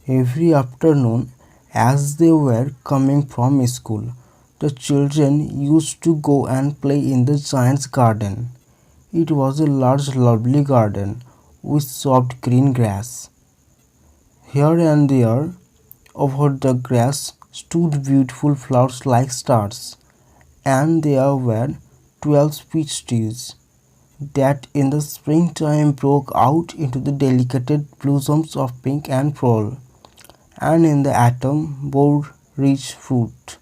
Every afternoon, as they were coming from school, the children used to go and play in the giant's garden. It was a large, lovely garden with soft green grass. Here and there, over the grass, stood beautiful flowers like stars, and there were 12 peach trees that in the springtime broke out into the delicate blossoms of pink and pearl, and in the autumn bore rich fruit.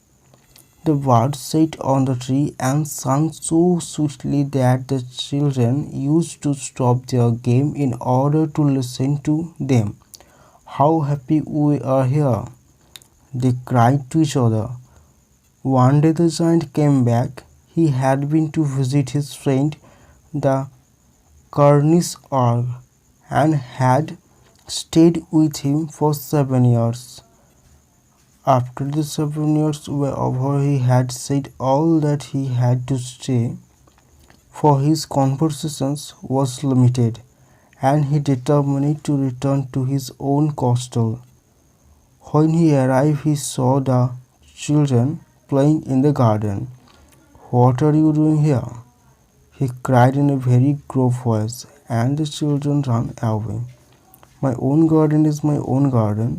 The birds sat on the tree and sang so sweetly that the children used to stop their game in order to listen to them. "How happy we are here!" they cried to each other. One day the giant came back. He had been to visit his friend the Cornish Orc and had stayed with him for 7 years. After the 7 years were over, he had said all that he had to say, for his conversations was limited, and he determined to return to his own castle. When he arrived, he saw the children playing in the garden. "What are you doing here?" he cried in a very gruff voice, and the children ran away. "My own garden is my own garden,"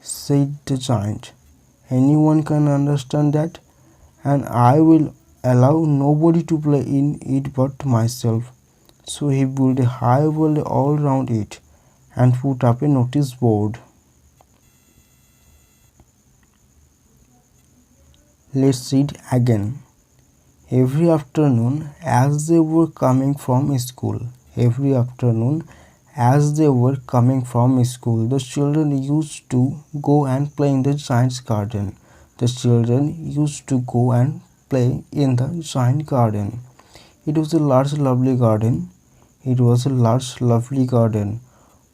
said the giant. "Anyone can understand that, and I will allow nobody to play in it but myself." So he built a high wall all round it and put up a notice board. Let's read again. Every afternoon, as they were coming from school, the children used to go and play in the giant's garden. It was a large, lovely garden.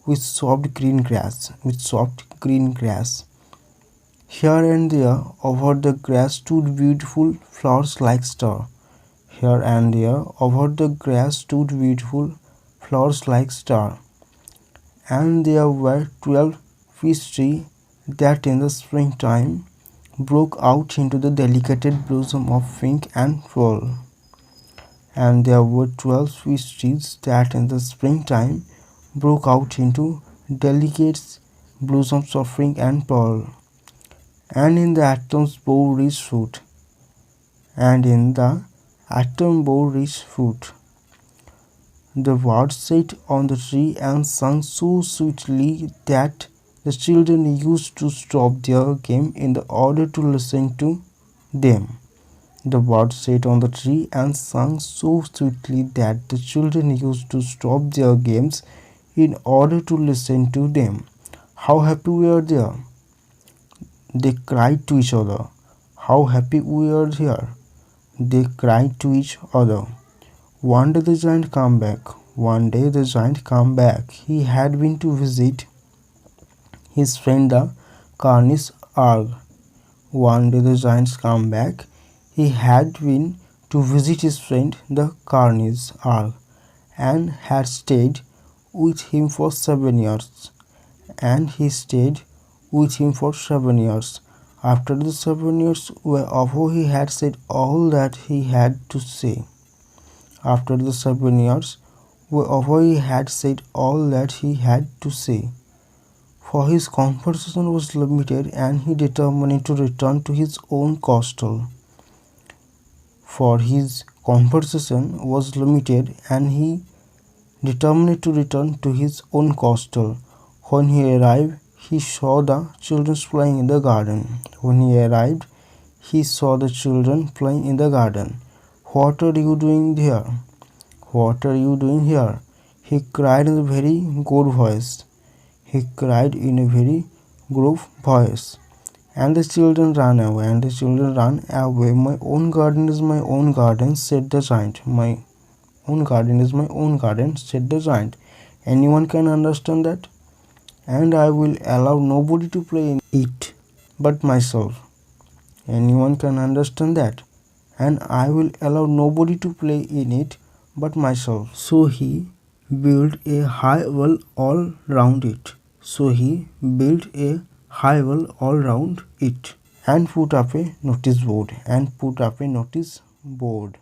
With soft green grass. Here and there, over the grass, stood beautiful flowers like stars. Here and there, over the grass, stood beautiful flowers like stars. And there were 12 peach trees that in the springtime broke out into the delicate blossom of pink and pearl. And there were 12 peach trees that in the springtime broke out into delicate blossoms of pink and pearl. And in the autumn bore rich fruit. The birds sat on the tree and sang so sweetly that the children used to stop their game in order to listen to them. The birds sat on the tree and sang so sweetly that the children used to stop their games in order to listen to them. "How happy we are there!" they cried to each other. "How happy we are here!" they cried to each other. One day the giant came back. He had been to visit his friend the Cornish Orc. One day the giant came back. He had been to visit his friend the Cornish Orc and had stayed with him for 7 years. After the 7 years were over, he had said all that he had to say. For his conversation was limited, and he determined to return to his own castle. When he arrived, he saw the children playing in the garden. "What are you doing here?" he cried in a very gruff voice. And the children ran away. "My own garden is my own garden," said the giant. "Anyone can understand that, and I will allow nobody to play in it but myself." So he built a high wall all round it, So he built a high wall all round it and put up a notice board.